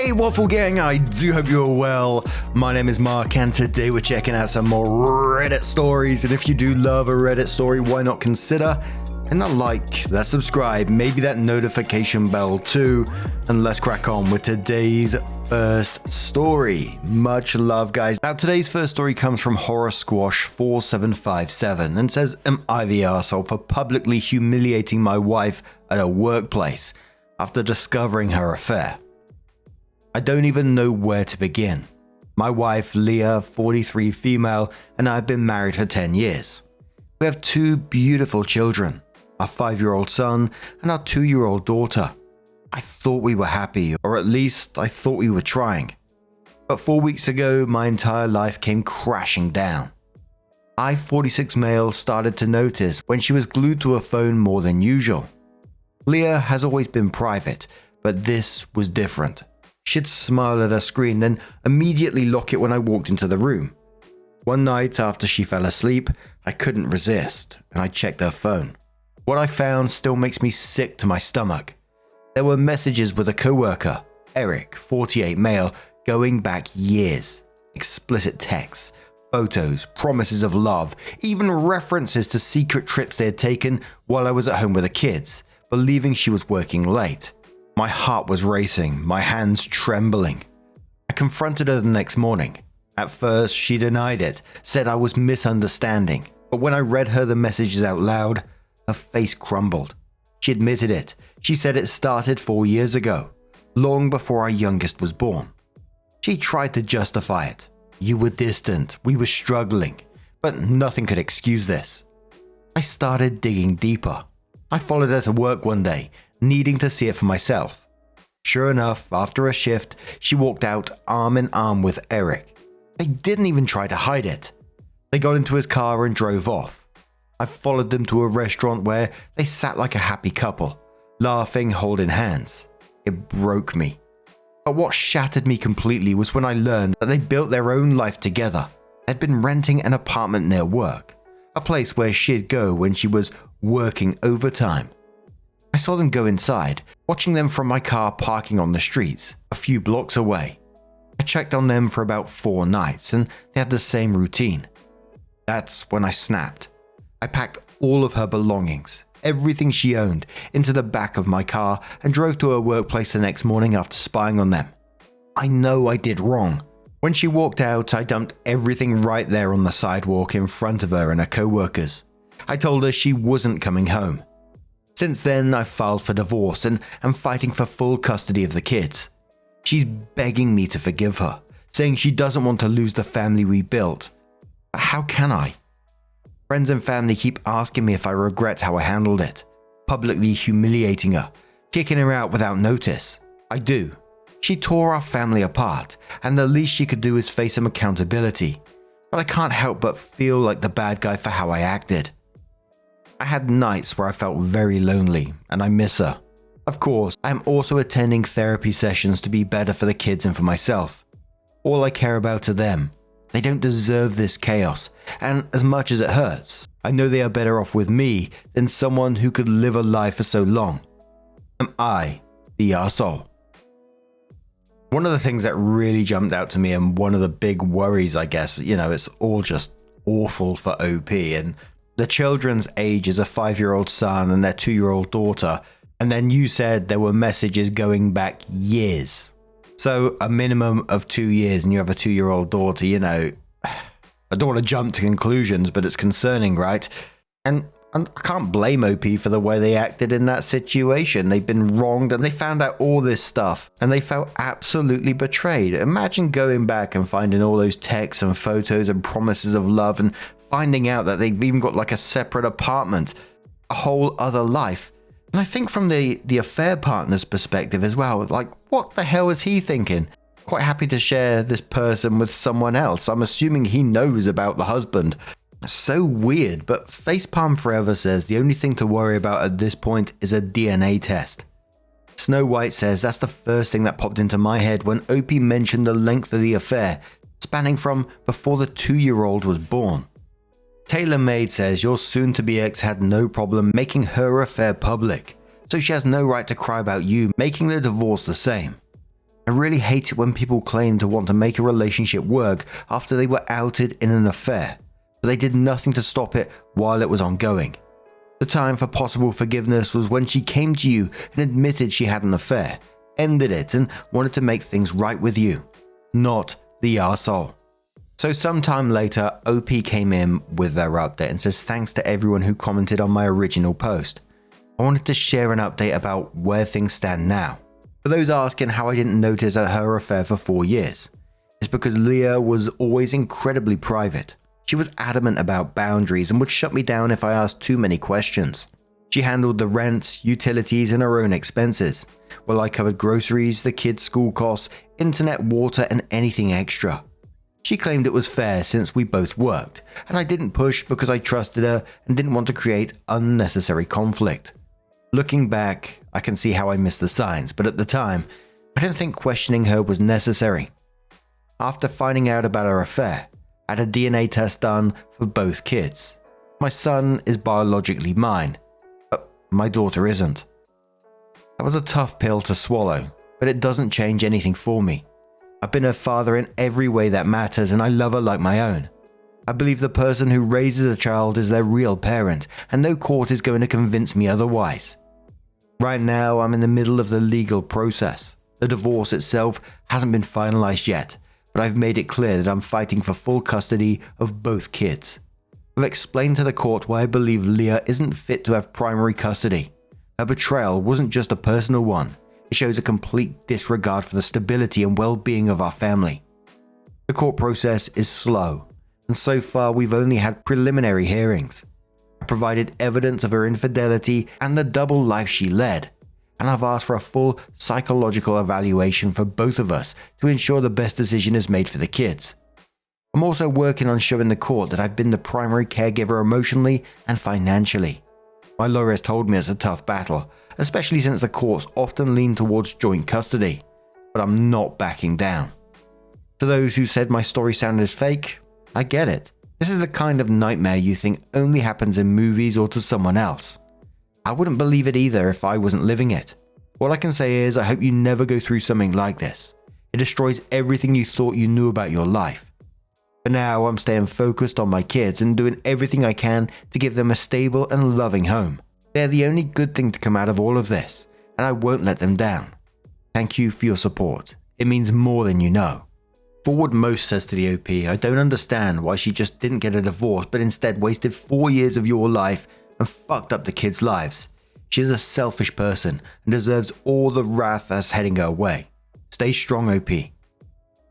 Hey Waffle Gang, I do hope you're well. My name is Mark and today we're checking out some more Reddit stories. And if you do love a Reddit story, why not consider hitting that like, that subscribe, maybe that notification bell too. And let's crack on with today's first story. Much love, guys. Now today's first story comes from Horror Squash 4757 and says, am I the arsehole for publicly humiliating my wife at a workplace after discovering her affair? I don't even know where to begin. My wife, Leah, 43, female, and I have been married for 10 years. We have two beautiful children, our 5-year-old son and our 2-year-old daughter. I thought we were happy, or at least I thought we were trying. But 4 weeks ago, my entire life came crashing down. I, 46 male, started to notice when she was glued to her phone more than usual. Leah has always been private, but this was different. She'd smile at her screen, then immediately lock it when I walked into the room. One night after she fell asleep, I couldn't resist, and I checked her phone. What I found still makes me sick to my stomach. There were messages with a coworker, Eric, 48 male, going back years. Explicit texts, photos, promises of love, even references to secret trips they had taken while I was at home with the kids, believing she was working late. My heart was racing, my hands trembling. I confronted her the next morning. At first, she denied it, said I was misunderstanding. But when I read her the messages out loud, her face crumbled. She admitted it. She said it started 4 years ago, long before our youngest was born. She tried to justify it. You were distant, we were struggling, but nothing could excuse this. I started digging deeper. I followed her to work one day, needing to see it for myself. Sure enough, after a shift, she walked out arm in arm with Eric. They didn't even try to hide it. They got into his car and drove off. I followed them to a restaurant where they sat like a happy couple, laughing, holding hands. It broke me. But what shattered me completely was when I learned that they built their own life together. They'd been renting an apartment near work, a place where she'd go when she was working overtime. I saw them go inside, watching them from my car parking on the streets, a few blocks away. I checked on them for about 4 nights, and they had the same routine. That's when I snapped. I packed all of her belongings, everything she owned, into the back of my car and drove to her workplace the next morning after spying on them. I know I did wrong. When she walked out, I dumped everything right there on the sidewalk in front of her and her co-workers. I told her she wasn't coming home. Since then, I've filed for divorce and am fighting for full custody of the kids. She's begging me to forgive her, saying she doesn't want to lose the family we built. But how can I? Friends and family keep asking me if I regret how I handled it, publicly humiliating her, kicking her out without notice. I do. She tore our family apart, and the least she could do is face some accountability. But I can't help but feel like the bad guy for how I acted. I had nights where I felt very lonely, and I miss her. Of course, I am also attending therapy sessions to be better for the kids and for myself. All I care about are them. They don't deserve this chaos, and as much as it hurts, I know they are better off with me than someone who could live a life for so long. Am I the arsehole? One of the things that really jumped out to me, and one of the big worries, I guess, it's all just awful for OP, and the children's age is a 5-year-old son and their 2-year-old daughter, and then you said there were messages going back years. So a minimum of 2 years and you have a 2-year-old daughter, I don't want to jump to conclusions, but it's concerning, right? And I can't blame OP for the way they acted in that situation. They've been wronged and they found out all this stuff and they felt absolutely betrayed. Imagine going back and finding all those texts and photos and promises of love and finding out that they've even got like a separate apartment, a whole other life. And I think from the affair partner's perspective as well, like what the hell is he thinking? Quite happy to share this person with someone else. I'm assuming he knows about the husband. So weird, but Facepalm Forever says the only thing to worry about at this point is a DNA test. Snow White says that's the first thing that popped into my head when OP mentioned the length of the affair, spanning from before the 2-year-old was born. Taylor Maid says your soon-to-be ex had no problem making her affair public, so she has no right to cry about you making the divorce the same. I really hate it when people claim to want to make a relationship work after they were outed in an affair, but they did nothing to stop it while it was ongoing. The time for possible forgiveness was when she came to you and admitted she had an affair, ended it, and wanted to make things right with you, not the arsehole. So sometime later, OP came in with their update and says thanks to everyone who commented on my original post. I wanted to share an update about where things stand now. For those asking how I didn't notice her affair for 4 years, it's because Leah was always incredibly private. She was adamant about boundaries and would shut me down if I asked too many questions. She handled the rent, utilities, and her own expenses, while I covered groceries, the kids' school costs, internet, water, and anything extra. She claimed it was fair since we both worked, and I didn't push because I trusted her and didn't want to create unnecessary conflict. Looking back, I can see how I missed the signs, but at the time, I didn't think questioning her was necessary. After finding out about her affair, I had a DNA test done for both kids. My son is biologically mine, but my daughter isn't. That was a tough pill to swallow, but it doesn't change anything for me. I've been her father in every way that matters, and I love her like my own. I believe the person who raises a child is their real parent, and no court is going to convince me otherwise. Right now, I'm in the middle of the legal process. The divorce itself hasn't been finalized yet, but I've made it clear that I'm fighting for full custody of both kids. I've explained to the court why I believe Leah isn't fit to have primary custody. Her betrayal wasn't just a personal one. It shows a complete disregard for the stability and well-being of our family. The court process is slow, and so far we've only had preliminary hearings. I provided evidence of her infidelity and the double life she led, and I've asked for a full psychological evaluation for both of us to ensure the best decision is made for the kids. I'm also working on showing the court that I've been the primary caregiver emotionally and financially. My lawyer has told me it's a tough battle, especially since the courts often lean towards joint custody, but I'm not backing down. To those who said my story sounded fake, I get it. This is the kind of nightmare you think only happens in movies or to someone else. I wouldn't believe it either if I wasn't living it. All I can say is I hope you never go through something like this. It destroys everything you thought you knew about your life. For now, I'm staying focused on my kids and doing everything I can to give them a stable and loving home. They're the only good thing to come out of all of this, and I won't let them down. Thank you for your support. It means more than you know. Forward Most says to the OP, I don't understand why she just didn't get a divorce but instead wasted 4 years of your life and fucked up the kids' lives. She is a selfish person and deserves all the wrath that's heading her way. Stay strong, OP.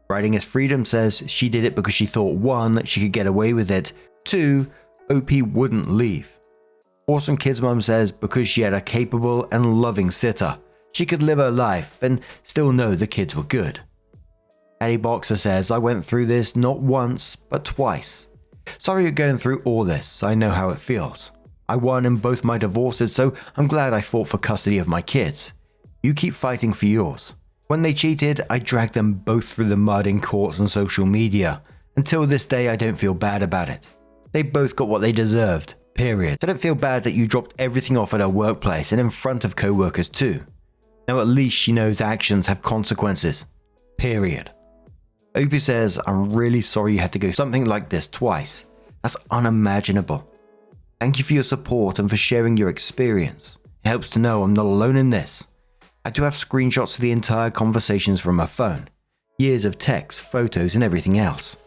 Writing as Freedom says she did it because she thought 1, she could get away with it, 2, OP wouldn't leave. Awesome Kids Mum says because she had a capable and loving sitter, she could live her life and still know the kids were good. Eddie Boxer says, I went through this not once, but twice. Sorry you're going through all this, I know how it feels. I won in both my divorces, so I'm glad I fought for custody of my kids. You keep fighting for yours. When they cheated, I dragged them both through the mud in courts and social media. Until this day, I don't feel bad about it. They both got what they deserved, period. I don't feel bad that you dropped everything off at her workplace and in front of co-workers too. Now at least she knows actions have consequences, period. Opie says, I'm really sorry you had to go something like this twice. That's unimaginable. Thank you for your support and for sharing your experience. It helps to know I'm not alone in this. I do have screenshots of the entire conversations from my phone. Years of texts, photos, and everything else.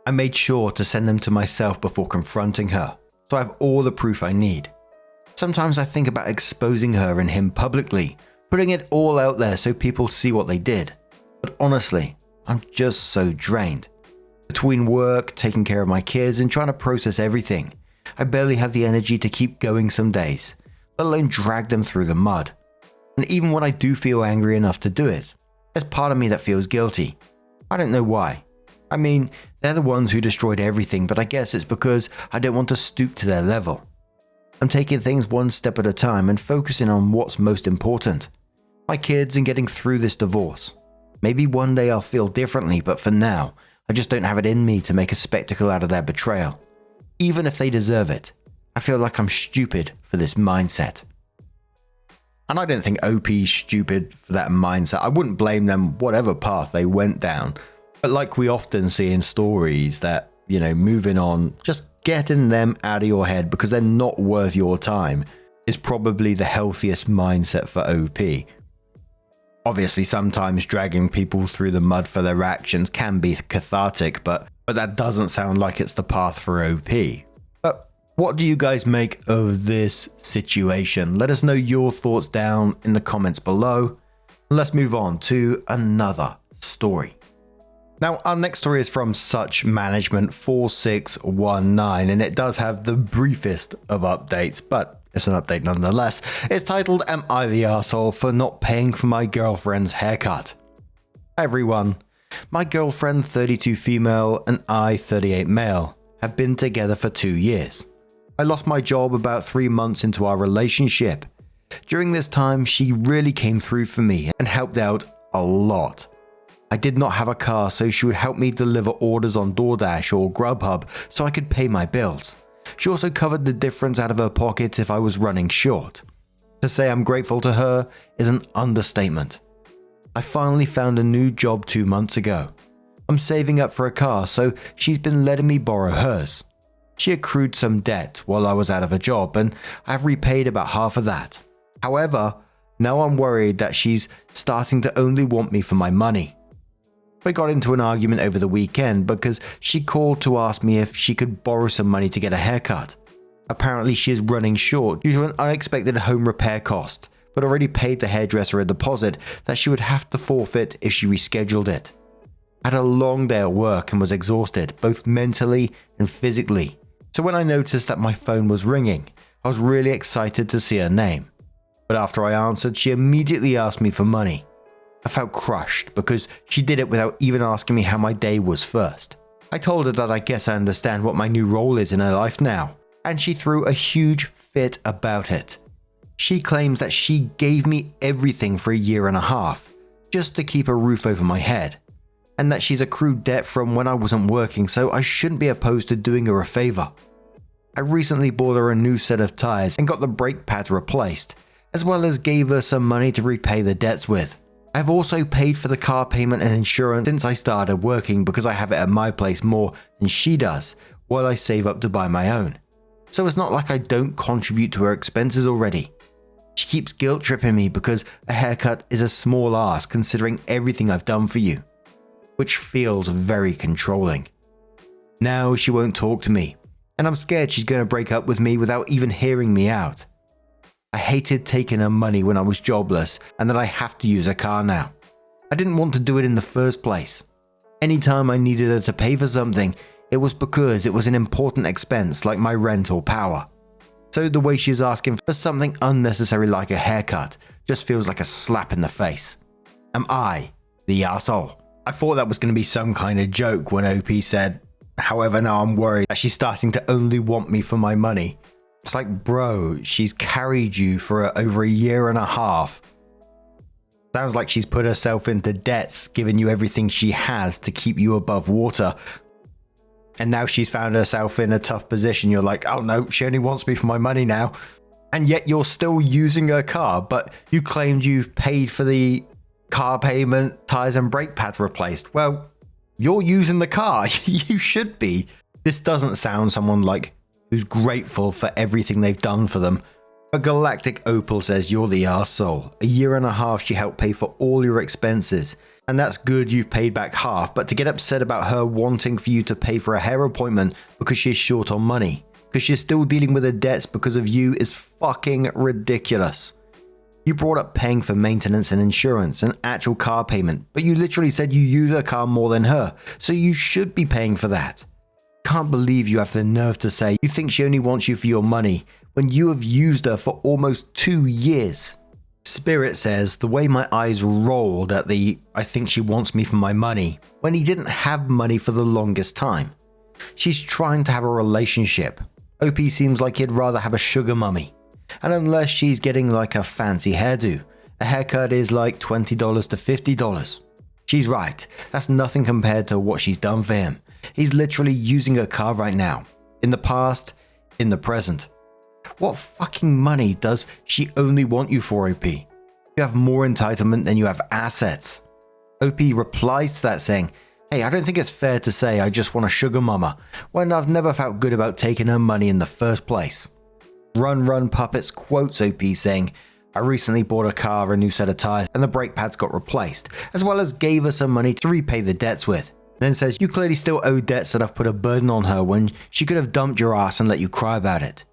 I made sure to send them to myself before confronting her, so I have all the proof I need. Sometimes I think about exposing her and him publicly, putting it all out there so people see what they did. But honestly, I'm just so drained. Between work, taking care of my kids, and trying to process everything, I barely have the energy to keep going some days, let alone drag them through the mud. And even when I do feel angry enough to do it, there's part of me that feels guilty. I don't know why. I mean, they're the ones who destroyed everything, but I guess it's because I don't want to stoop to their level. I'm taking things one step at a time and focusing on what's most important. My kids and getting through this divorce. Maybe one day I'll feel differently, but for now, I just don't have it in me to make a spectacle out of their betrayal. Even if they deserve it, I feel like I'm stupid for this mindset. And I don't think OP's stupid for that mindset. I wouldn't blame them whatever path they went down. But like we often see in stories that, moving on, just getting them out of your head because they're not worth your time is probably the healthiest mindset for OP. Obviously, sometimes dragging people through the mud for their actions can be cathartic, but that doesn't sound like it's the path for OP. But what do you guys make of this situation? Let us know your thoughts down in the comments below. Let's move on to another story. Now, our next story is from Such Management 4619, and it does have the briefest of updates, but it's an update nonetheless. It's titled, "Am I the Arsehole for not paying for my girlfriend's haircut?" Hi everyone. My girlfriend, 32 female, and I, 38 male, have been together for 2 years. I lost my job about 3 months into our relationship. During this time, she really came through for me and helped out a lot. I did not have a car, so she would help me deliver orders on DoorDash or Grubhub so I could pay my bills. She also covered the difference out of her pocket if I was running short. To say I'm grateful to her is an understatement. I finally found a new job 2 months ago. I'm saving up for a car, so she's been letting me borrow hers. She accrued some debt while I was out of a job, and I've repaid about half of that. However, now I'm worried that she's starting to only want me for my money. We got into an argument over the weekend because she called to ask me if she could borrow some money to get a haircut. Apparently she is running short due to an unexpected home repair cost, but already paid the hairdresser a deposit that she would have to forfeit if she rescheduled it. I had a long day at work and was exhausted, both mentally and physically. So when I noticed that my phone was ringing, I was really excited to see her name. But after I answered, she immediately asked me for money. I felt crushed because she did it without even asking me how my day was first. I told her that I guess I understand what my new role is in her life now, and she threw a huge fit about it. She claims that she gave me everything for 1.5 years just to keep a roof over my head, and that she's accrued debt from when I wasn't working, so I shouldn't be opposed to doing her a favor. I recently bought her a new set of tires and got the brake pads replaced, as well as gave her some money to repay the debts with. I've also paid for the car payment and insurance since I started working because I have it at my place more than she does, while I save up to buy my own. So it's not like I don't contribute to her expenses already. She keeps guilt tripping me because a haircut is a small ask considering everything I've done for you, which feels very controlling. Now she won't talk to me, and I'm scared she's going to break up with me without even hearing me out. I hated taking her money when I was jobless and that I have to use her car now. I didn't want to do it in the first place. Anytime I needed her to pay for something, it was because it was an important expense like my rent or power. So the way she's asking for something unnecessary like a haircut just feels like a slap in the face. Am I the arsehole? I thought that was going to be some kind of joke when OP said, "However, now I'm worried that she's starting to only want me for my money." It's like, bro, she's carried you for over 1.5 years. Sounds like she's put herself into debts, giving you everything she has to keep you above water. And now she's found herself in a tough position. You're like, oh no, she only wants me for my money now. And yet you're still using her car, but you claimed you've paid for the car payment, tires and brake pads replaced. Well, you're using the car. You should be. This doesn't sound someone like who's grateful for everything they've done for them. But Galactic Opal says you're the arsehole. 1.5 years she helped pay for all your expenses. And that's good you've paid back half, but to get upset about her wanting for you to pay for a hair appointment because she's short on money, because she's still dealing with her debts because of you, is fucking ridiculous. You brought up paying for maintenance and insurance and actual car payment, but you literally said you use her car more than her, so you should be paying for that. Can't believe you have the nerve to say you think she only wants you for your money when you have used her for almost 2 years. Spirit says the way my eyes rolled at the "I think she wants me for my money" when he didn't have money for the longest time. She's trying to have a relationship. OP seems like he'd rather have a sugar mummy. And unless she's getting like a fancy hairdo, a haircut is like $20 to $50. She's right, that's nothing compared to what she's done for him. He's literally using her car right now. In the past, in the present. What fucking money does she only want you for, OP? You have more entitlement than you have assets. OP replies to that saying, hey, I don't think it's fair to say I just want a sugar mama when I've never felt good about taking her money in the first place. Run Puppets quotes OP saying, I recently bought a car a new set of tires and the brake pads got replaced, as well as gave her some money to repay the debts with. Then says, you clearly still owe debts that I've put a burden on her when she could have dumped your ass and let you cry about it.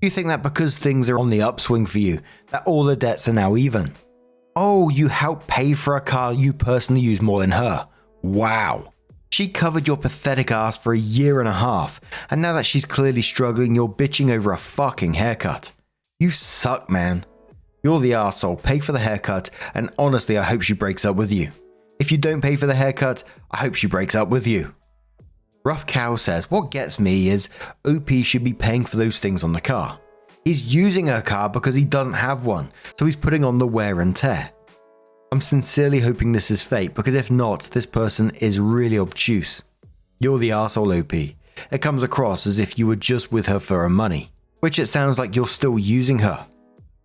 Do you think that because things are on the upswing for you, that all the debts are now even? Oh, you helped pay for a car you personally use more than her. Wow. She covered your pathetic ass for a year and a half, and now that she's clearly struggling, you're bitching over a fucking haircut. You suck, man. You're the arsehole. Pay for the haircut, and honestly, I hope she breaks up with you. If you don't pay for the haircut, I hope she breaks up with you. Rough Cow says, what gets me is OP should be paying for those things on the car. He's using her car because he doesn't have one, so he's putting on the wear and tear. I'm sincerely hoping this is fate, because if not, this person is really obtuse. You're the arsehole, OP. It comes across as if you were just with her for her money, which it sounds like you're still using her.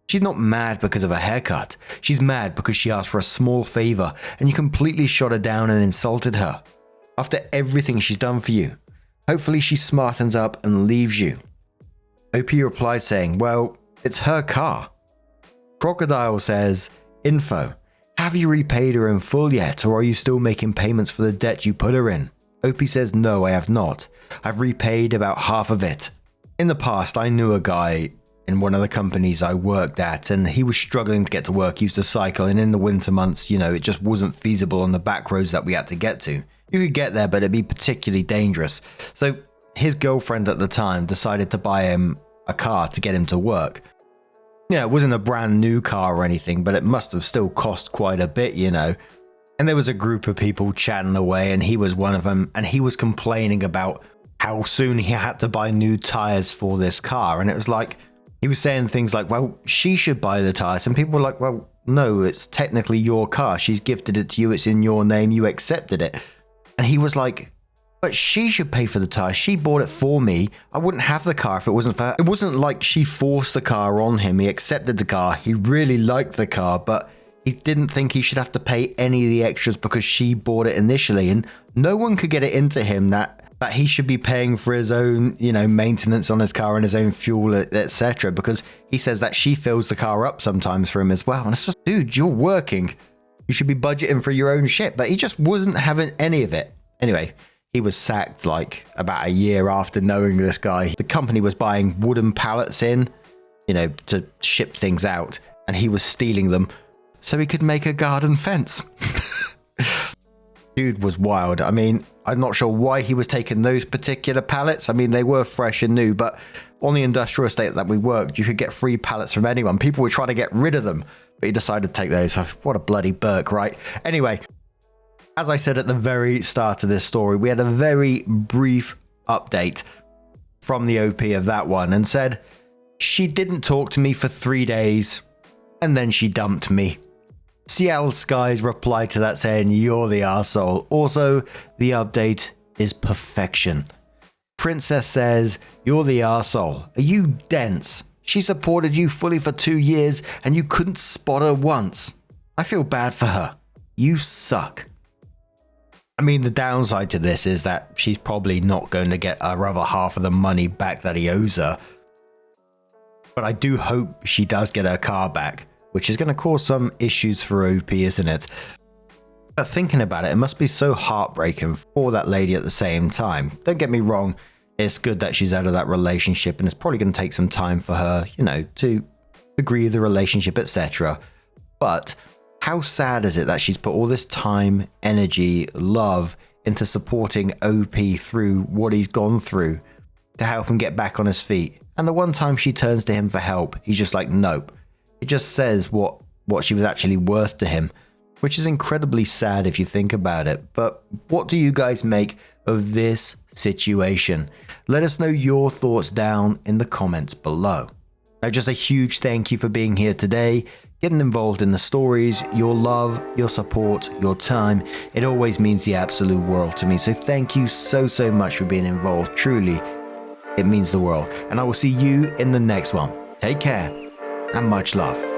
She's not mad because of a haircut. She's mad because she asked for a small favor and you completely shot her down and insulted her. After everything she's done for you. Hopefully she smartens up and leaves you. OP replies saying, well, it's her car. Crocodile says, info. Have you repaid her in full yet, or are you still making payments for the debt you put her in? OP says, no, I have not. I've repaid about half of it. In the past, I knew a guy in one of the companies I worked at, and he was struggling to get to work. He used to cycle, and in the winter months, it just wasn't feasible on the back roads that we had to get to. You could get there, but it'd be particularly dangerous. So his girlfriend at the time decided to buy him a car to get him to work. It wasn't a brand new car or anything, but it must have still cost quite a bit, And there was a group of people chatting away, and he was one of them, and he was complaining about how soon he had to buy new tires for this car. And it was like, he was saying things like, well, she should buy the tires. And people were like, well, no, it's technically your car. She's gifted it to you. It's in your name. You accepted it. And he was like, but she should pay for the tires. She bought it for me. I wouldn't have the car if it wasn't for her. It wasn't like she forced the car on him. He accepted the car. He really liked the car, but he didn't think he should have to pay any of the extras because she bought it initially. And no one could get it into him that he should be paying for his own, maintenance on his car and his own fuel, etc. Because he says that she fills the car up sometimes for him as well. And it's just, dude, you're working. You should be budgeting for your own shit. But he just wasn't having any of it. Anyway, he was sacked like about a year after knowing this guy. The company was buying wooden pallets in, to ship things out. And he was stealing them so he could make a garden fence. Dude was wild. I mean, I'm not sure why he was taking those particular pallets. I mean, they were fresh and new, but on the industrial estate that we worked, you could get free pallets from anyone. People were trying to get rid of them, but he decided to take those. What a bloody Burke, right? Anyway, as I said at the very start of this story, we had a very brief update from the OP of that one and said, she didn't talk to me for 3 days and then she dumped me. Seattle Skies replied to that saying, you're the arsehole. Also, the update is perfection. Princess says, you're the arsehole. Are you dense? She supported you fully for 2 years and you couldn't spot her once. I feel bad for her. You suck. I mean, the downside to this is that she's probably not going to get her other half of the money back that he owes her. But I do hope she does get her car back, which is going to cause some issues for OP, isn't it? But thinking about it, it must be so heartbreaking for that lady at the same time. Don't get me wrong, it's good that she's out of that relationship, and it's probably going to take some time for her, to agree with the relationship, etc. But how sad is it that she's put all this time, energy, love into supporting OP through what he's gone through to help him get back on his feet? And the one time she turns to him for help, he's just like, nope. It just says what she was actually worth to him, which is incredibly sad if you think about it. But what do you guys make of this situation? Let us know your thoughts down in the comments below. Now, just a huge thank you for being here today, getting involved in the stories, your love, your support, your time. It always means the absolute world to me. So thank you so much for being involved. Truly, It means the world. And I will see you in the next one. Take care and much love.